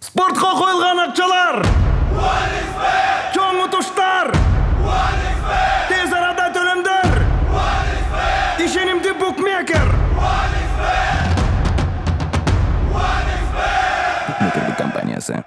Спортқа қойылған ақшалар! Чоң ұтыштар! Тез арада төлемдер! Ишенимді букмекер! Букмекерлік компаниясы.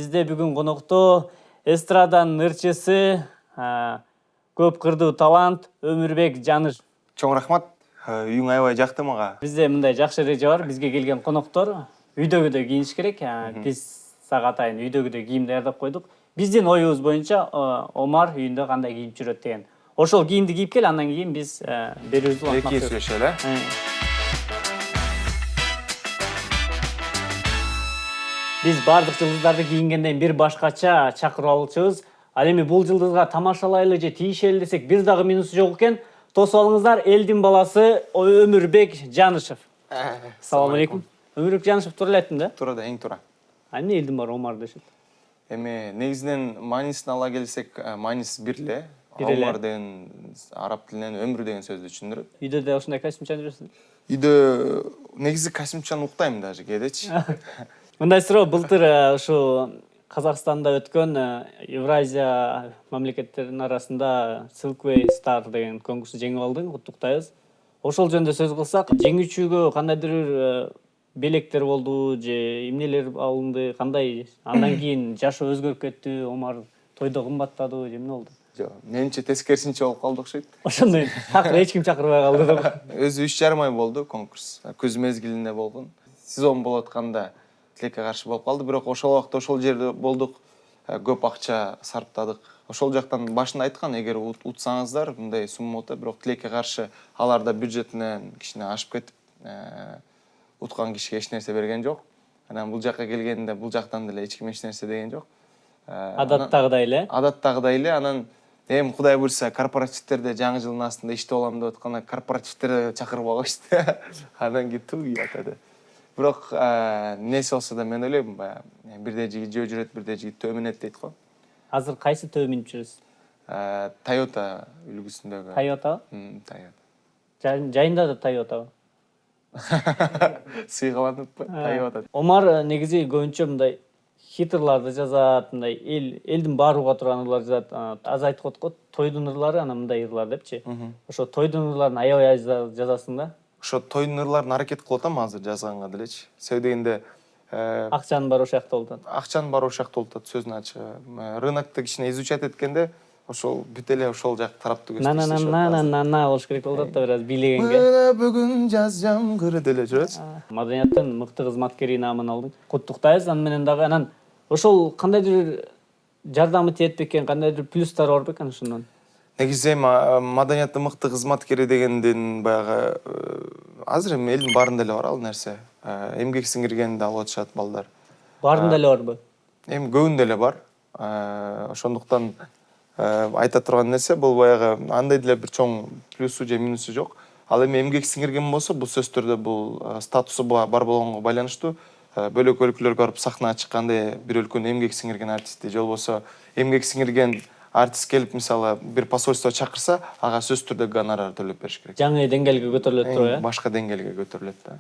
Bizde бүгін қонақта эстраданын ырчысы, көп кырдуу талант Өмүрбек Жаныш. Чоң рахмат. Үйүң аябай жакты мага. Бизде мындай жакшы эреже бар. Бизге келген коноктор үйдөгүдөй кийиниш керек. Биз сага атайын үйдөгүдөй кийим даярдап койдук. Биздин оюбуз боюнча Омар үйүндө кандай кийип жүрөт деген. Ошол кийимди кийип кел, андан кийин биз берүүбүздү улантмак. Эки сүйлөшөлү. Биз бардык жылдыздарды кийингенден бир башкача чакырып алчубуз. Ал эми бул жылдызга тамашалайлы же тийишели десек бир дагы минусу жок экен. Тосуп алыңыздар, элдин баласы Өмүрбек Жанышев. Салам алейкум. Өмүрбек Жанышев туура эле айттым да? Туура да, эң туура. Эмне элдин баары Омар дешет? Эми негизинен маанисин ала келсек, маанис бир эле. Омар деген араб тилинен өмүр деген сөздү түшүндүрөт. Үйдө да ушундай костюмчан жүрөсүң? Үйдө негизи костюмчан уктайм даже кээдечи. Мындай суроо, былтыр ушу Казакстанда өткөн Евразия мамлекеттеринин арасында Silkway Star деген конкурсту жеңип алдың, куттуктайбыз. Ошол жөнүндө сөз кылсак, жеңүүчүгө кандайдыр бир белектер болду же эмнелер алынды, кандай? Андан кийин жашы өзгөрүп кетти, Омар тойдо кымбаттады же эмне болду? Жок, менимче тескерисинче болуп калды окшойт. Ошондой такыр эч ким чакырбай калды деп. Өзү 3,5 ай болду конкурс. Күз мезгилинде болгон. Сезон болуп атканда тилекке каршы болуп калды, бирок ошол убакта ошол жерде болдук. Көп акча сарптадык. Ошол жактан башында айткан, эгер утсаңыздар, мындай сумма болот, бирок тилекке каршы алар да бюджетинен кичине ашып кетип, уткан кишиге эч нерсе берген жок. Анан бул жакка келгенде бул жактан деле эч ким эч нерсе деген жок. Адаттагыдай эле. Адаттагыдай эле. Анан Кудай буйрса корпоративтерде жаңы жылдын астында иштеп алам деп атканда корпоративтерде чакырбай коюшту. Анан кетти уятады. Бирок несі болса да мен ойлойм, бирде жигит жөө жүрөт, бирде жигит төө минет дейт го. Азыр кайсы төө минип жүрөсүз? Toyota үлгүсүндөгү. Toyota? Toyota. Жайында да Toyota. Сыйгаланып, Toyota. Омар негизи көбүнчө мындай хитрларды жазат, мындай элдин баарууга турган ырлар жазат. Аз айтып коет го, тойдун ырлары, анан мындай ырлар депчи. Ошо тойдун ырларын аябай жазасың да? Ошо тойдун ырларын аракет кылып атам азыр жазганга делечи. Себеби дегенде акчанын баары ошол жакта болуп атат. Акчанын баары ошол жакта болуп атат, сөздүн ачыгы. Рынокто кичине изучать эткенде ошол бүт эле ошол жак тарапты көздөйт. На болуш керек болуп атат да, бир аз бийлегенге. Мына бүгүн жаз жамгыр деле жүрөт. Маданияттын мыкты кызматкери наамын алдың. Куттуктайбыз. Аны менен дагы анан ошол кандайдыр жардамы тиет бекен, кандайдыр плюстары бар бекен ошондон? Негизи маданияттын мыкты кызматкери дегенден баягы азыр эми элдин баарында эле бар ал нерсе. Эмгек сиңиргенди алып атышат балдар. Баарында эле барбы? Эми көбүндө эле бар. Ошондуктан айта турган нерсе бул баягы андай деле бир чоң плюсу же минусу жок. Ал эми эмгек сиңирген болсо, бул сөздөр бул статусу бар болгонго байланыштуу. Бөлөк өлкөлөргө барып сахнага чыкканда бир өлкөнүн эмгек сиңирген артисти же болбосо эмгек сиңирген артист келип мисалы бир посольство чакырса, ага сөзсүз түрдө гонорар төлөп бериш керек. Жаңы деңгээлге көтөрүлөт тура, Башка деңгээлге көтөрүлөт да.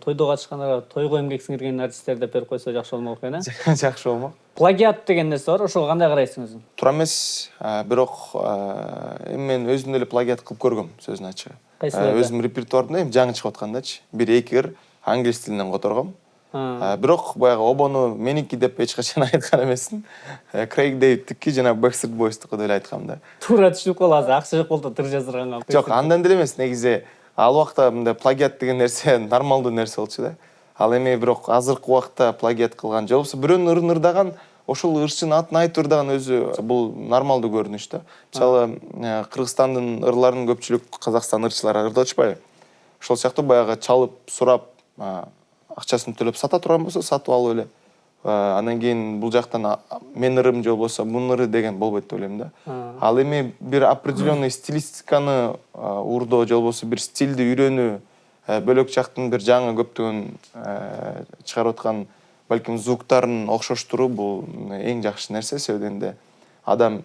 Тойдо катышкандарга тойго эмгек сиңирген артисттер деп берип койсо жакшы болмок экен, Жакшы болмок. Плагиат деген нерсе бар, ошого кандай карайсың өзүң? Туура эмес, бирок эми мен өзүм деле плагиат кылып көргөм, сөзүн ачыгы. Өзүм репертуарымда эми жаңы чыгып аткандачы, 1-2 ыр англис тилинен которгом. Бирок баягы обону меники деп эч качан айткан эмесмин. Крейг Дэвидтики жана Backstreet Boys'туку деп айткам да. Туура түшүнүп каласың, акча жок болду тыр жаздырганга. Жок, андан деле эмес, негизи ал убакта мындай плагиат деген нерсе нормалдуу нерсе болчу да. Ал эми бирок азыркы убакта плагиат кылган же болбосо бирөөнүн ырын ырдаган, ошол ырчын атын айтып ырдаган өзү бул нормалдуу көрүнүш да. Мисалы, Кыргызстандын ырларын көпчүлүк Казакстан ырчылары ырдап атышпайбы? Ошол сыяктуу баягы чалып, сурап, акчасын төлөп сата турган болсо сатып алып эле. Андан кийин бул жактан мен ырым же болбосо мунун ыры деген болбойт деп ойлойм да. Ал эми бир определенный стилистиканы урдоо же болбосо бир стилди үйрөнүү, бөлөк жактын бир жаңы көптөгөн чыгарып аткан балким звуктарын окшоштуруу бул эң жакшы нерсе. Себеби дегенде адам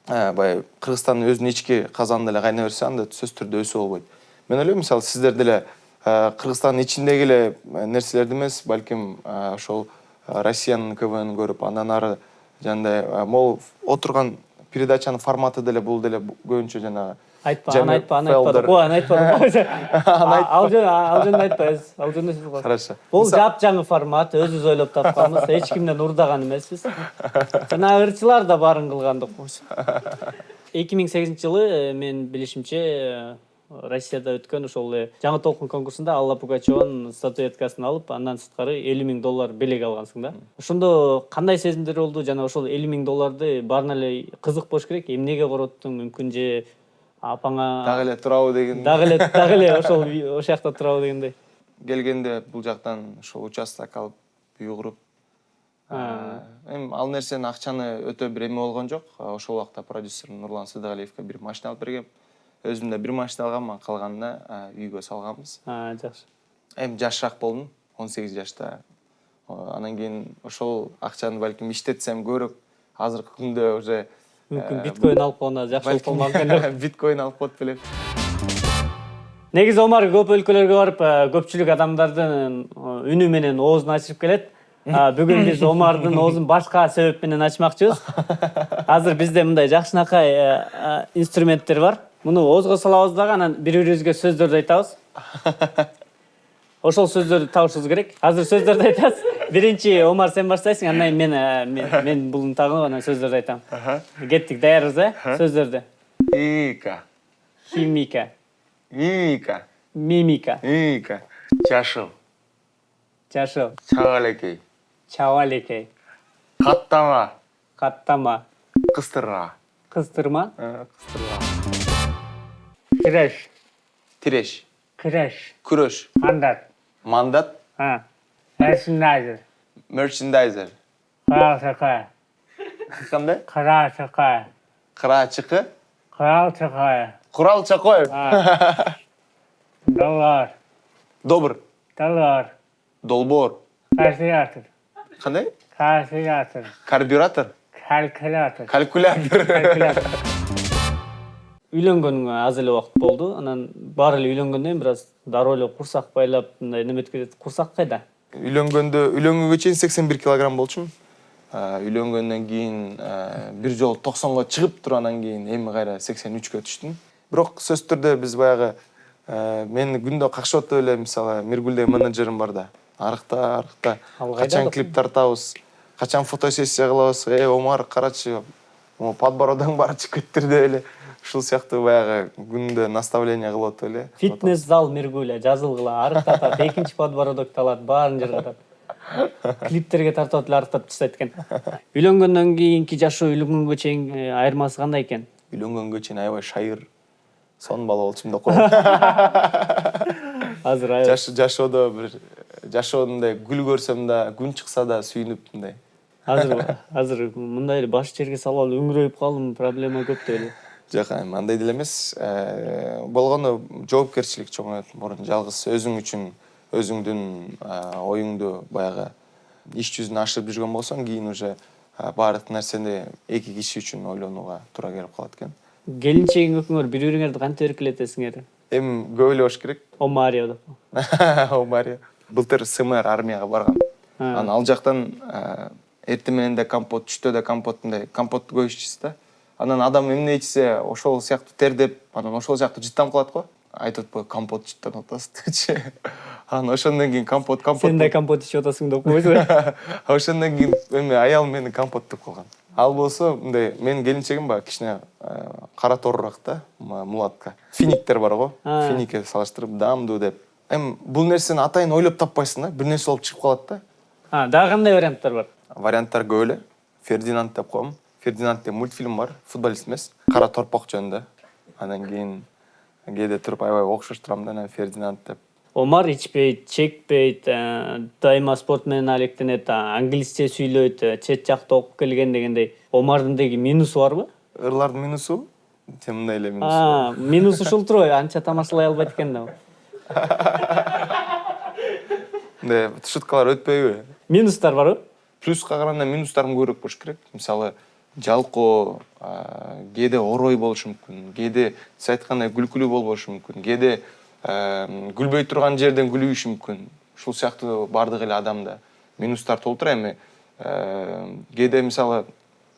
баягы Кыргызстандын өзүнүн ички казанында эле кайнай берсе, анда сөзсүз түрдө өсүү болбойт. Мен ойлойм, мисалы, сиздер деле Кыргызстандын ичиндеги эле нерселерди эмес, балким ошол Россиянын КВН көрүп, андан ары жандай могу отурган передачанын форматы деле бул деле көбүнчө жанагы аны айтпадык. Ал жөнүндө айтпайбыз. Ал жөнүндө сөз кылабыз. Хорошо. Бул жапжаңы формат, өзүбүз ойлоп тапканбыз, эч кимден урдаган эмеспиз. Жана ырчылар да баарын кылгандык. 2008-жылы мен билишимче Россияда өткөн ошол жаңы толкун конкурсунда Алла Пугачеванын статуэткасын алып, андан сырткары $50,000 белек алгансың да. Ошондо кандай сезимдер болду? Жана ошол $50,000 баарына эле кызык болуш керек. Эмнеге короттуң? Мүмкүн же апаңа дагы эле турабы деген. Дагы эле ошол жакта турабы дегендей. Келгенде бул жактан ошол участок алып, үй куруп. Эми ал нерсени акчаны өтө бир эме болгон жок. Ошол убакта продюсер Нурлан Сыдыгалиевке бир машина алып бергем. Өзүм да бир машина алганмын, калганына үйгө салганбыз. Жакшы. Эми жашыраак болдум, 18 жашта. Анан кийин ошол акчаны балким иштетсем көбүрөөк азыркы күндө уже мүмкүн биткоин алып койгондо жакшы болуп калмак экен. Биткоин алып коет белем. Негизи Омар көп өлкөлөргө барып, көпчүлүк адамдардын үнү менен оозун ачып келет. Бүгүн биз Омардын оозун башка себеп менен ачмакчыбыз. Азыр бизде мындай жакшынакай инструменттер бар. Муну оозго салабыз дагы, анан бири-бирибизге сөздөрдү айтабыз. Ошол сөздөрдү табышыбыз керек. Азыр сөздөрдү айтабыз. Биринчи Омар сен баштайсың, андан мен булун тагып анан сөздөрдү айтам. Кеттик, даярбыз, сөздөрдү. Ика. Химика. Мимика. Мимика. Мимика. Чашыл. Чашыл. Чагалекей. Чавалекей. Каттама. Каттама. Кыстырма. Кыстырма. Кыстырма. Киреш. Тиреш. Киреш. Күрөш. Мандат. Мандат. Merchandiser. Merchandiser. Кырал-чакай. Кандай? Кырал-чакай. Кырачыкы. Кырал-чакай. Курал Чакоев. Доллар. Добр. Доллар. Долбор. Калькулятор. Кандай? Калькулятор. Карбюратор. Калькулятор. Калькулятор. Үйлөнгөнгө аз эле убакыт болду. Анан баары эле үйлөнгөндөн бир аз дароо эле курсак байлап, мындай неметип кетет. Курсак кайда? Үйлөнгөнгө чейин 81 килограмм болчумун. Үйлөнгөндөн кийин бир жолу 90-га чыгып туруп, анан кийин эми кайра 83-кө түштүм. Бирок сөзсүз түрдө биз баягы мени күндө какшап атып эле, мисалы, Миргүлдө менеджерим бар да. Арыкта, качан клип тартабыз, качан фотосессия кылабыз. Омар, карачы, подбородоң баары чыгып кеттир деп эле. Ушул сыяктуу баягы күндө наставление кылып атып эле. Фитнес зал Миргүлө жазылгыла, арыктатат, экинчи подбородок талат, баарын жыргатат. Клиптерге тартып эле арыктап таштайт экен. Үйлөнгөндөн кийинки жашоо, үйлөнгөнгө чейин айырмасы кандай экен? Үйлөнгөнгө чейин аябай шайыр, сон бала болчумун деп коем. Азыр жашоодо бир жашоодо гүл көрсөм да, күн чыкса да сүйүнүп мындай. Азыр мындай баш жерге салып алып үңүрөйүп калдым, проблема көп деп эле. Жок, андай деле эмес. Болгону жоопкерчилик чоңойот. Мурун жалгыз өзүң үчүн, өзүңдүн оюңду баягы иш жүзүнө ашырып жүргөн болсоң, кийин уже баардык нерсени эки киши үчүн ойлонууга туура келип калат экен. Келинчегиңер бири-бириңерди кантип эркелетесиңер? Эми көп эле болуш керек. Омарио деп. Омарио. Былтыр СМР армияга барган. Анан ал жактан эртең менен да компот, түштө да компотундай, компот көп ичсиз да. Анан адам эмне ичсе, ошол сыяктуу тердеп, анан ошол сыяктуу жыттанып калат го. Айтып атпайбы, компот жыттанып атасыз депчи. Анан ошондон кийин компот. Сен да компот ичип атасың деп койсуң. Ошондон кийин эми аялым мени компот деп калган. Ал болсо мындай, менин келинчегим бар, кичине кара торурак да, мулатка. Финиктер бар го. А. Финикке салыштырып дамду деп. Бул нерсени атайын ойлоп таппайсың да, бир нерсе болуп чыгып калат да. Дагы кандай варианттар бар? Варианттар көп эле. Фердинанд деп коем. Фердинанд деп мультфильм бар, футболист эмес. Кара торпок жөнүндө. Андан кийин кээде туруп аябай окшоштурам да Фердинанд деп. Омар ичпейт, чекпейт, дайыма спорт менен алектенет, англисче сүйлөйт, чет жакта окуп келген дегендей. Омардын деги минусу барбы? Ырлардын минусу, мындай эле минусу. Минус ушул турбайбы? Анча тамашалай албайт экен да. Мындай шуткалар өтпөйбү? Минустар барбы? Плюска караганда минустарын көбүрөөк болуш керек. Мисалы, жалкоо, кээде орой болушу мүмкүн, кээде сиз айткандай күлкүлүү болбошу мүмкүн, кээде күлбөй турган жерден күлүүшү мүмкүн. Ушул сыяктуу бардык эле адамда минустар толтура. Эми кээде мисалы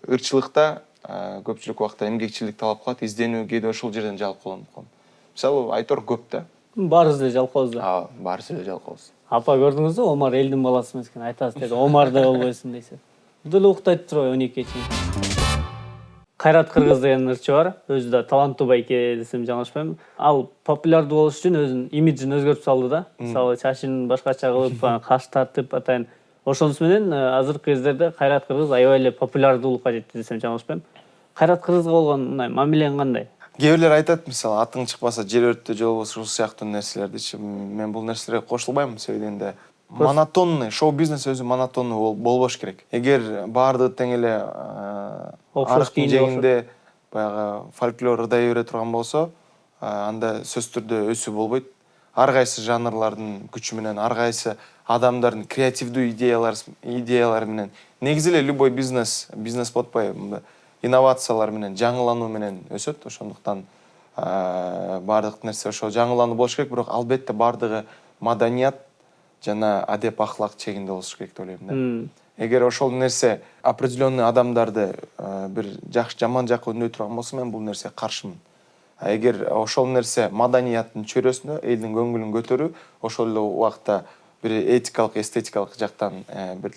ырчылыкта көпчүлүк убакта эмгекчилик талап кылат, изденүү, кээде ошол жерден жалкоолонуп калам. Мисалы айтор көп да. Баарыбыз эле жалкообуз да. Баарыбыз эле жалкообуз. Апа көрдүңүзбү? Омар элдин баласы эмес экен, айтасыз деди. Омар да болбойсуң дейсиз. Бул деле уктайт турбайбы 12-ге чейин. Кайрат Кыргыз деген ырчы бар. Өзү да таланттуу байке десем жаңылышпайм. Ал популярдуу болуш үчүн өзүнүн имиджин өзгөртүп салды да. Мисалы чачын башкача кылып, каш тартып атайын. Ошонус менен азыркы кездерде Кайрат Кыргыз аябай эле популярдуулукка жетти десем жаңылышпайм. Кайрат Кыргызга болгон мындай мамилең кандай? Кээ бирлер айтат, мисалы атың чыкпаса жер өрттө же болбосо ушул сыяктуу нерселердичи. Мен бул нерселерге кошулбайм, себеби дегенде монотонный, шоу-бизнес өзү монотонный болбош керек. Эгер баардыгы тең эле арыктын жеңинде баягы фольклор ырдай бере турган болсо, анда сөзсүз түрдө өсүү болбойт. Ар кайсы жанрлардын күчү менен, ар кайсы адамдардын креативдүү идеялары менен, негизи эле любой бизнес ботпой, инновациялар менен, жаңылануу менен өсөт. Ошондуктан баардык нерсе ошо жаңылануу болуш керек, бирок албетте баардыгы маданият жана адеп ахлак чегинде болуш керек деп ойлойм да. Эгер ошол нерсе определенный адамдарды бир жакшы жаман жакка өндөй турган болсо, мен бул нерсеге каршымын. Эгер ошол нерсе маданияттын чөйрөсүндө элдин көңүлүн көтөрүү, ошол эле убакта бир этикалык, эстетикалык жактан бир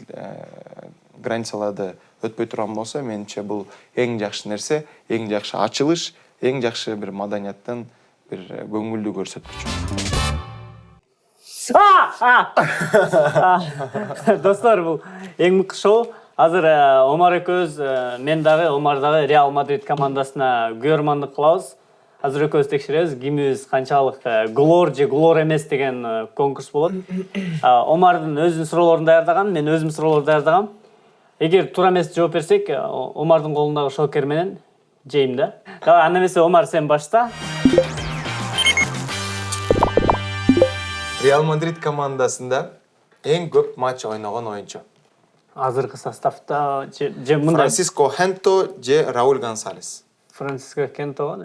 границаларды өтпөй турган болсо, менимче бул эң жакшы нерсе, эң жакшы ачылыш, эң жакшы бир маданияттын бир көңүлдүү көрсөткүчү. Достор, бул эң мыкты шоу. Азыр Омар экөөбүз, мен дагы, Омар дагы Реал Мадрид командасына күйөрмандык кылабыз. Азыр экөөбүз текшеребиз, кимибиз канчалык глор же глор эмес деген конкурс болот. Омардын өзүнүн суроолорун даярдаган, мен өзүм суроолорду даярдагам. Эгер туура эмес жооп берсек, Омардын колундагы шокер менен жейм да. Давай, анда эмесе Омар сен башта. Реал Мадрид командасында эң көп матч ойногон оюнчу. Азыркы составта же мындай Франсиско Хенто же Рауль Гонсалес. Франсиско Кенто.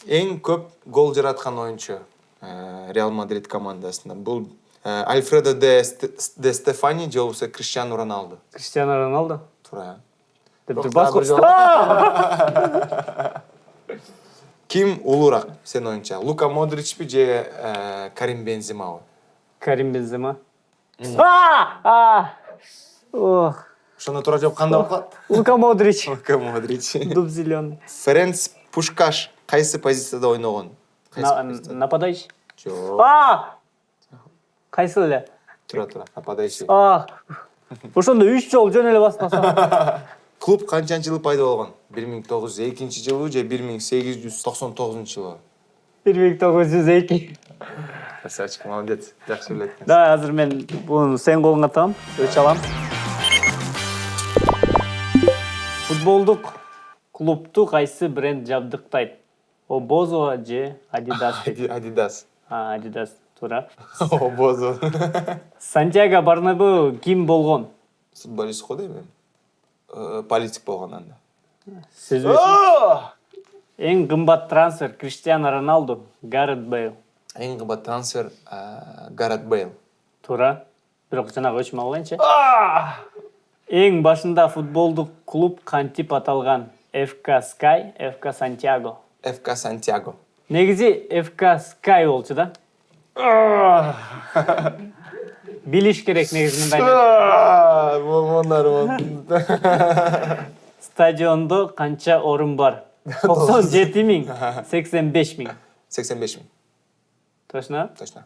Эң көп гол жараткан оюнчу Реал Мадрид командасында. Бул Альфредо де Стефани же болбосо Криштиану Роналду. Криштиану Роналду. Туура. Ким улураак сен оюнча? Лука Модричпи же Карим Бенземабы? Карим Бензема. Ошондо туура жооп кандай болуп калат? Лука Модрич. Лука Модрич. Дуб зелёный. Ференц Пушкаш кайсы позицияда ойногон? Нападающий. Жок. Кайсы эле? Тура, нападающий. Ошондо 3 жолу жөн эле басмаса. Клуб канчанчы жылы пайда болгон? 1902-жылы же 1899-жылы? 1902. Красавчик, молодец. Жакшы билет. Да, азыр мен буну сен колуңа атам, өч алам. Футболдук клубту кайсы бренд жабдыктайт? Обозо же Адидас? Адидас. Адидас, туура. Обозо. Сантьяго Барнабеу ким болгон? Футболист го дейм. Политик болгон анда. Сиз өзүңүз. Эң кымбат трансфер Криштиану Роналду, Гарет Бейл. Эң кымбат трансфер Гарет Бейл. Туура. Бирок жанагы өчмө алайынчы. Эң башында футболдук клуб кантип аталган? ФК Sky, ФК Сантьяго. ФК Сантьяго. Негизи ФК Sky болчу да. Билиш керек негизи мындай. Стадиондо канча орун бар? 97 миң, 85 миң. 85 миң. Точно? Точно.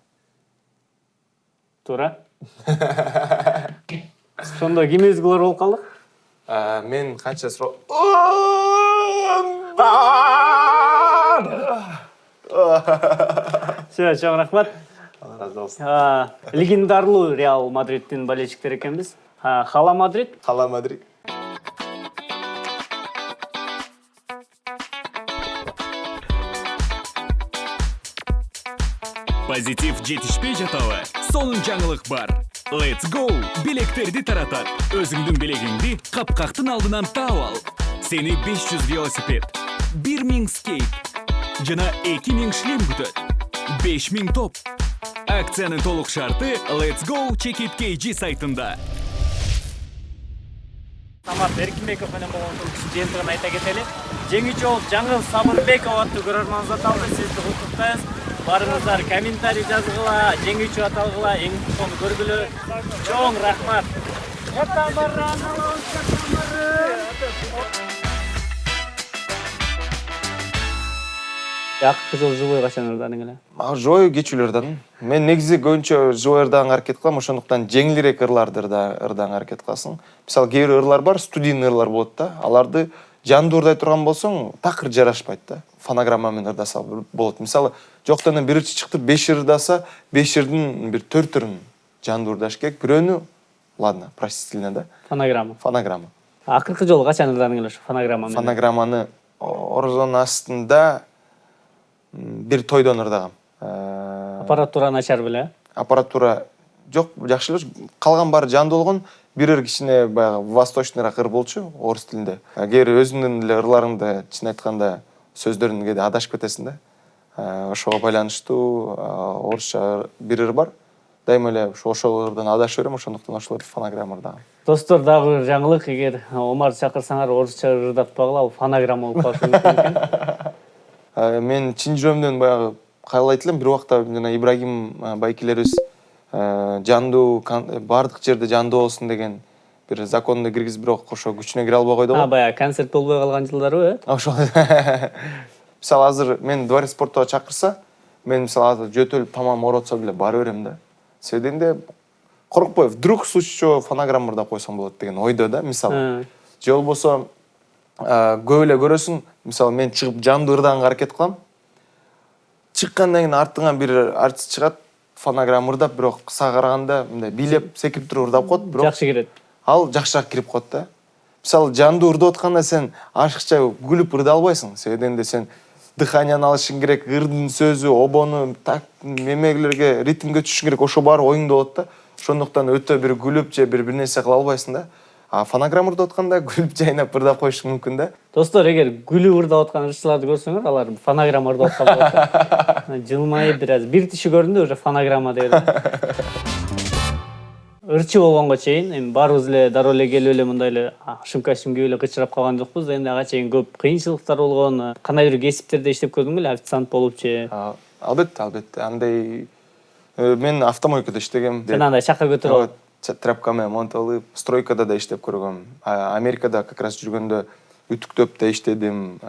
Туура. Сонда кимизгилер болуп калдык? Мен канча суроо. Все, чоң рахмат. Алла разы болсун. Легендарлуу Реал Мадридтин болельщиктери экенбиз. Хала Мадрид. Хала Мадрид. Позитив жетишпей жатабы? Сонун жаңылык бар. Let's go! Билектерди таратат. Өзүңдүн билегиңди капкактын алдынан таап ал. Сени 500 велосипед, 1000 скейт жана 2000 шлем күтөт. 5000 топ. Акциянын толук шарты Let's go Check It KG сайтында. Самат Эркинбеков менен болгон турмуштун жыйынтыгын айта кетели. Жеңүүчү болуп Жаңыл Сабырбеков аттуу көрөрманыбыз аталды. Сизди куттуктайбыз. Барыңыздар комментарий жазгыла, жеңүүчү аталгыла, эң сонун көргүлө. Чоң рахмат. Акыркы жолу живой качан ырдадың эле? Жою кечүүлөр ырдадым. Мен негизи көбүнчө живой ырдаган аракет кылам, ошондуктан жеңилирээк ырларды ырдаган аракет кыласың. Мисалы, кээ бир ырлар бар, студийный ырлар болот да. Аларды жандуу ырдай турган болсоң, такыр жарашпайт да. Фонограмма менен ырдаса болот. Мисалы, жоктон бир ырчы чыкты, 5 ырдаса, 5 ырдын бир 4-төрүн жандуу ырдаш керек. Бирөөнү, ладно, простительно да. Фонограмма. Акыркы жолу качан ырдадың эле ошо фонограмма менен? Фонограмманы орозонун астында бир тойдон ырдагам. Аппаратура начар беле? Аппаратура жок, жакшы эле. Калган баары жандуу болгон. Бир ыр кичине баягы восточныйраак ыр болчу, орус тилинде. Кээ бир өзүңдүн эле ырларыңды чын айтканда сөздөрүн кээде адашып кетесиң да. Ошого байланыштуу орусча бир ыр бар. Дайыма эле ошол ырдан адашып берем, ошондуктан ошол фонограмма ырдагам. Достор, дагы бир жаңылык, эгер Омарды чакырсаңар орусча ырдатпагыла, ал фонограмма болуп калышы мүмкүн экен. Мен чын жүрөмдөн баягы каалайт элем, бир убакта жана Ибрагим байкелерибиз жандуу бардык жерде жандуу болсун деген бир законду киргизип, бирок ошо күчүнө кире албай койду го. Баягы концерт болбой калган жылдары, Ошол. Мисалы, азыр мен дворец спортко чакырса, мен мисалы азыр жөтөлүп тамам ооротсо деле бара берем да. Себебинде коркпой, вдруг случайно фонограмма ырдап койсоң болот деген ойдо да, мисалы. Же болбосо көп эле көрөсүң, мисалы мен чыгып жандуу ырдаганга аракет кылам. Чыккандан кийин артыңан бир артист чыгат, фонограмма ырдап, бирок сага караганда мындай бийлеп, секирип туруп ырдап коет, бирок жакшы кирет. Ал жакшыраак кирип коет да. Мисалы, жандуу ырдап атканда сен ашыкча күлүп ырдай албайсың. Себебинде сен дыханияны алышың керек, ырдын сөзү, обону, так мемелерге, ритмге түшүшүң керек, ошо баары оюңда болот да. Ошондуктан өтө бир күлүп же бир нерсе кыла албайсың да. А фонограмма ырдап атканда күлүп жайнап ырдап коюшуң мүмкүн да. Достор, эгер күлүп ырдап аткан ырчыларды көрсөңөр, алар фонограмма ырдап аткан болот. Жылмайып бир аз бир тиши көрүндү, уже фонограмма деп. Ырчы болгонго чейин, эми баарыбыз эле дароо эле келип эле мындай эле шымкачым кийип эле кычырап калган жокпуз. Эми ага чейин көп кыйынчылыктар болгон. Кандай бир кесиптерде иштеп көрдүң беле, официант болуп же? Албетте. Андай мен автомойкада иштегем. Сен андай чакка көтөрүп тряпка менен монталып, стройкада да иштеп көргөм. Америкада как раз жүргөндө үтүктөп да иштедим.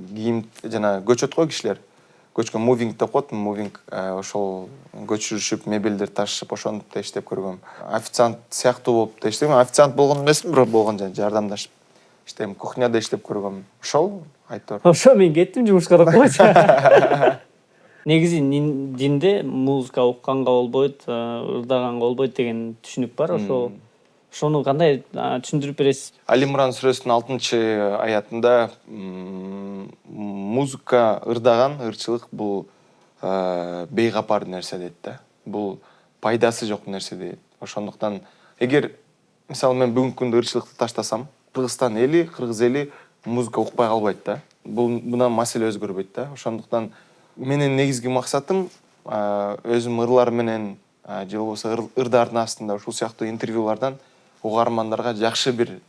Кийим жана көчөт го кишилер. Көчкөн мувинг деп коет, мувинг ошол көчүрүшүп, мебелдер ташып, ошондо да иштеп көргөм. Официант сыяктуу болуп да иштегем. Официант болгон эмесмин, бирок болгон жардамдашып иштегем. Кухняда иштеп көргөм. Ошол айтор. Ошо мен кеттим жумушка деп койчу. Негизи динде музыка укканга болбойт, ырдаганга болбойт деген түшүнүк бар. Ошону кандай түшүндүрүп бересиз? Али Имран сүрөсүнүн 6-аятында музыка ырдаган, ырчылык бул бейгапар нерсе дейт да. Бул пайдасы жок нерсе дейт. Ошондуктан эгер мисалы мен бүгүнкү күндө ырчылыкты таштасам, Кыргызстан эли, кыргыз эли музыка укпай калбайт да. Мына маселе өзгөрбөйт да. Ошондуктан менин негизги максатым өзүм ырлар менен же болбосо ырдардын астында ушул сыяктуу интервьюлардан угармандарга жакшы бир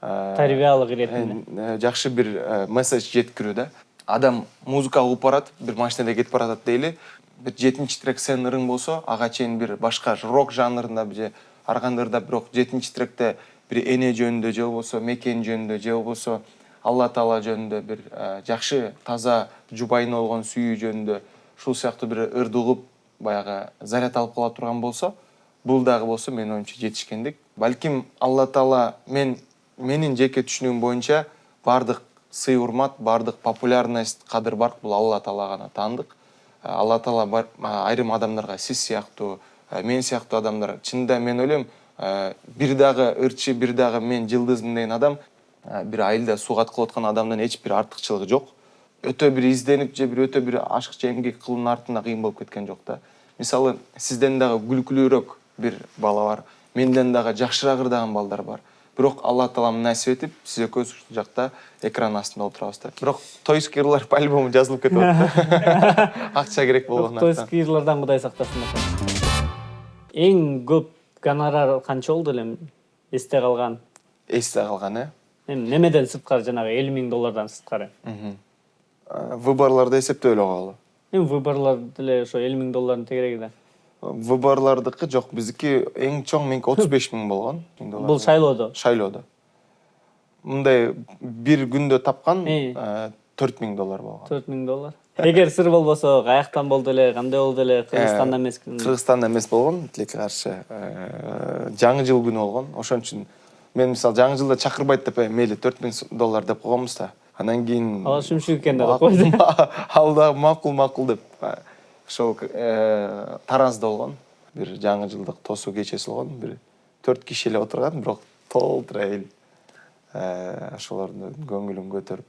тарбиялык иретин, жакшы бир месседж жеткирүү да. Адам музыка угуп барат, бир машинада кетип баратат дейли. Бир 7-чи трек сенин ырың болсо, ага чейин бир башка рок жанрында же ар кандай ырдап, бирок 7-чи тректе бир эне жөнүндө же болбосо мекен жөнүндө же болбосо Алла Таала жөнүндө бир жакшы таза жубайын болгон сүйүү жөнүндө ушул сыяктуу бир ырды угуп баягы заряд алып кала турган болсо, бул дагы болсо менин оюмча жетишкендик. Балким Алла Таала менин жеке түшүнүгүм боюнча бардык сый урмат, бардык популярность, кадыр барк бул Алла Таала гана таандык. Алла Таала айрым адамдарга сиз сыяктуу, мен сыяктуу адамдар, чынында мен ойлойм, бир дагы ырчы, бир дагы мен жылдызмын деген адам бир айылда суугат кылып аткан адамдан эч бир артыкчылыгы жок. Өтө бир изденип же бир өтө бир ашыкча эмгек кылуунун артында кыйын болуп кеткен жок да. Мисалы, сизден дагы күлкүлүүрөөк бир бала бар, менден дагы жакшыраак ырдаган балдар бар. Бирок Алла Таала насип этип, сиз экөөбүз ушул жакта экран астында отурабыз да. Бирок той скирлер по-любому жазылып кетип атат. Акча керек болгондон. Той скирлерден Кудай сактасын. Эң көп гонорар канча болду эле эсте калган? Эсте калган, Эми немеден сырткары, жанагы $50,000 сырткары? Выборларды эсептөй эле койгола. Эми выборлар деле ошо $50,000 тегереги да. Выборлардыкы жок, биздики эң чоң меники 35,000 болгон. Бул шайлоодо. Шайлоодо. Мындай бир күндө тапкан $4,000 болгон. $4,000. Эгер сыр болбосо, каяктан болду эле, кандай болду эле? Кыргызстанда эмеспи? Кыргызстанда эмес болгон, тилекке каршы. Жаңы жыл күнү болгон. Ошон үчүн мен мисалы жаңы жылда чакырбайт деп мейли $4,000 деп койгонбуз да. Анан кийин Ал шүмшүк экен деп койду. Ал да макул деп. Ошол Таразда болгон. Бир жаңы жылдык тосуу кечеси болгон. Бир 4 киши эле отурган, бирок толтура эл ошолордун көңүлүн көтөрүп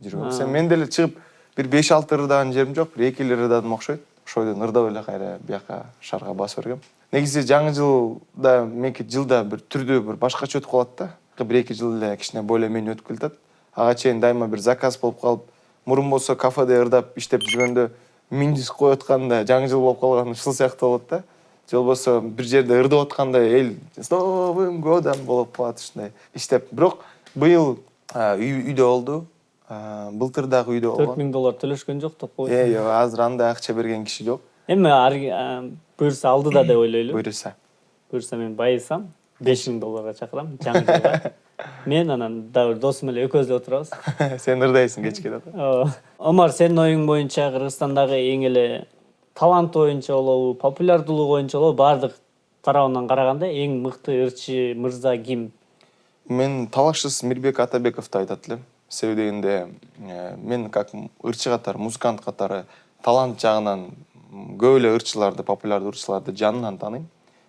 жүргөн. Мен деле чыгып бир 5-6 ырдаган жерим жок, бир 2 эле ырдадым окшойт. Ошойдон ырдап эле кайра бияка шаарга басып бергем. Негизи жаңы жылда меники жылда бир түрдүү бир башкача өтүп калат да. 1-2 жыл эле кичине более менее өтүп кетет. Ага чейин дайыма бир заказ болуп калып, мурун болсо кафеде ырдап иштеп жүргөндө миндис коюп атканда жаңы жыл болуп калган ушул сыяктуу болот да. Же болбосо бир жерде ырдап атканда эл с Новым годом болуп калат ушундай иштеп. Бирок быйыл үйдө болду. Былтыр дагы үйдө болгон. $4,000 төлөшкөн жок деп койду. Жок, азыр андай акча берген киши жок. Эми буюрса алды да деп ойлойлу. Буюрса мен байысам, $5,000 чакырам жаңы жылга. Мен анан дагы досум эле экөөбүз эле отурабыз. Сен ырдайсың кечке да. Омар, сенин оюң боюнча Кыргызстандагы эң эле талант боюнча болобу, популярдуулук боюнча болобу, бардык тарабынан караганда эң мыкты ырчы мырза ким? Мен талашсыз Мирбек Атабековду айтат элем. Себеби дегенде мен как ырчы катары, музыкант катары талант жагынан көп эле ырчыларды, популярдуу ырчыларды жанынан тааныйм,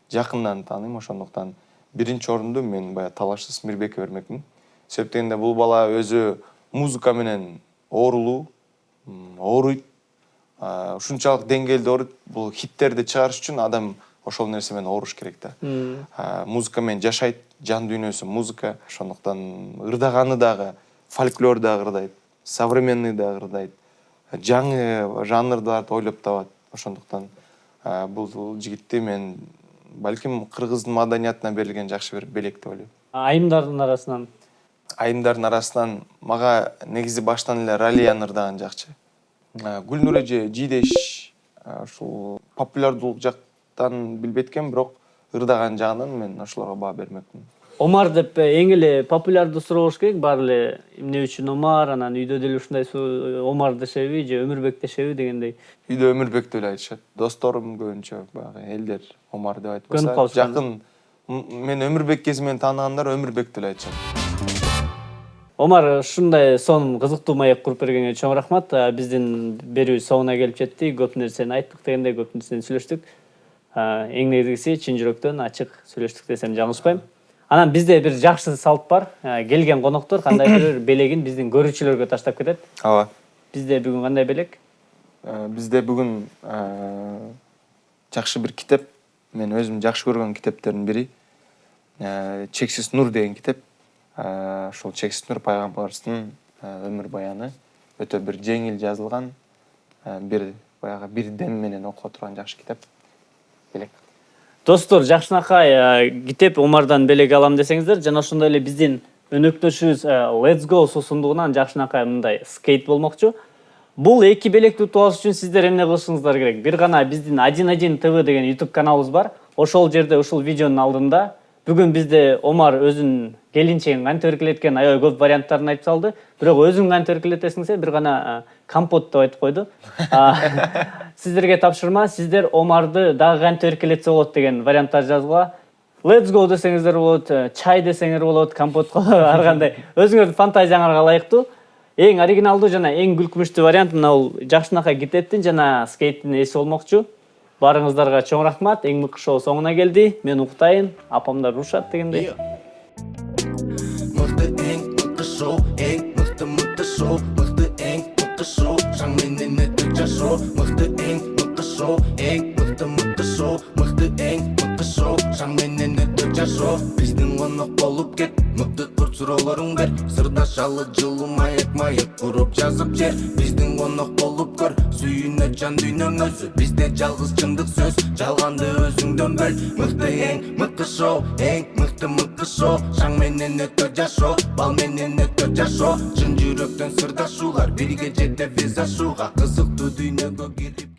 жакындан тааныйм. Ошондуктан биринчи орунду мен бая талашсыз Мирбекке бермекмин. Себеби дегенде бул бала өзү музыка менен ооруйт. Ушунчалык деңгээлде ооруйт. Бул хиттерди чыгарыш үчүн адам ошол нерсе менен ооруш керек да. Музыка менен жашайт, жан дүйнөсү музыка. Ошондуктан ырдаганы дагы фольклор дагы ырдайт, современный дагы ырдайт, жаңы жанрларды ойлоп табат. Ошондуктан бул жигитти мен балким кыргыздын маданиятына берилген жакшы бир белек деп ойлойм. Айымдардын арасынан? Айымдардын арасынан мага негизи баштан эле Ралияны ырдаган жакчы. Гүлнур эже, Жидеш ушул популярдуулук жактан билбейт экен, бирок ырдаган жагынан мен ошолорго баа бермекмин. Омар деп эң эле популярдуу суроош керек, баары эле эмне үчүн Омар, анан үйдө деле ушундай Омар дешеби же Өмүрбек дешеби дегендей. Үйдө Өмүрбек деп эле айтышат. Досторум көбүнчө баягы элдер Омар деп айтпаса, жакын мен Өмүрбек кезимен тааныгандар Өмүрбек деп эле айтышат. Омар, ушундай сонун кызыктуу маек куруп бергениңе чоң рахмат. Биздин берүү соңуна келип жетти. Көп нерсени айттык дегенде, көп нерсени сүйлөштүк. Эң негизгиси чын жүрөктөн ачык сүйлөштүк десем жаңылышпайм. Анан бизде бир жакшы салт бар. Келген коноктор кандайдыр белегин биздин көрүүчүлөргө таштап кетет. Ооба. Бизде бүгүн кандай белек? Бизде бүгүн жакшы бир китеп. Мен өзүм жакшы көргөн китептердин бири Чексиз нур деген китеп. Ошол Чексиз нур пайгамбарыбыздын өмүр баяны өтө бир жеңил жазылган, бир баягы бир дем менен окула турган жакшы китеп. Белек. Достор, жакшынакай китеп Омардан белек алам десеңиздер, жана ошондой эле биздин өнөктөшүбүз Let's Go сусундугунан жакшынакай мындай скейт болмокчу. Бул эки белекти утуп алыш үчүн сиздер эмне кылышыңыздар керек? Бир гана биздин 11 ТВ деген YouTube каналыбыз бар. Ошол жерде ушул видеонун алдында Бүгүн бизде Омар өзүнүн келинчегин кантип эркелеткен аябай көп варианттарын айтып салды. Бирок өзүң кантип эркелетесиңсе бир гана компот деп айтып койду. Сиздерге тапшырма, сиздер Омарды дагы кантип эркелетсе болот деген варианттар жазгыла. Let's go десеңиздер болот, чай десеңер болот, компотко ар кандай өзүңөрдүн фантазияңарга ылайыктуу. Эң оригиналдуу жана эң күлкүнүчтүү вариант мына бул Жакшынакай китептин жана скейттин эси болмокчу. Барыңыздарга чоң рахмат. Эң мыкты шоу соңуна келди. Мен уктайын, апамдар урушат дегендей. Мыкты эң мыкты шоу, эң мыкты шоу, мыкты эң мыкты шоу, шаң менен өтө жашоо. Мыкты эң мыкты шоу, эң мыкты шоу, мыкты эң мыкты шоу, шаң менен өтө жашоо. Биздин конок болуп кет, мыкты курт суроолоруң бер. Сырдашалы жылуу маек куруп жазып жер. Биздин конок болуп көр, сүйүнө жан дүйнөң өзү. Бизде жалгыз чындык сөз, жалганды өзүңдөн бөл. Мыкты эң мыкты шоу, эң мыкты шоу, шаң менен өтө жашоо. Бал менен өтө жашоо, чын жүрөктөн сырдашуулар. Бирге жетебиз ашууга, кызыктуу дүйнөгө кирип.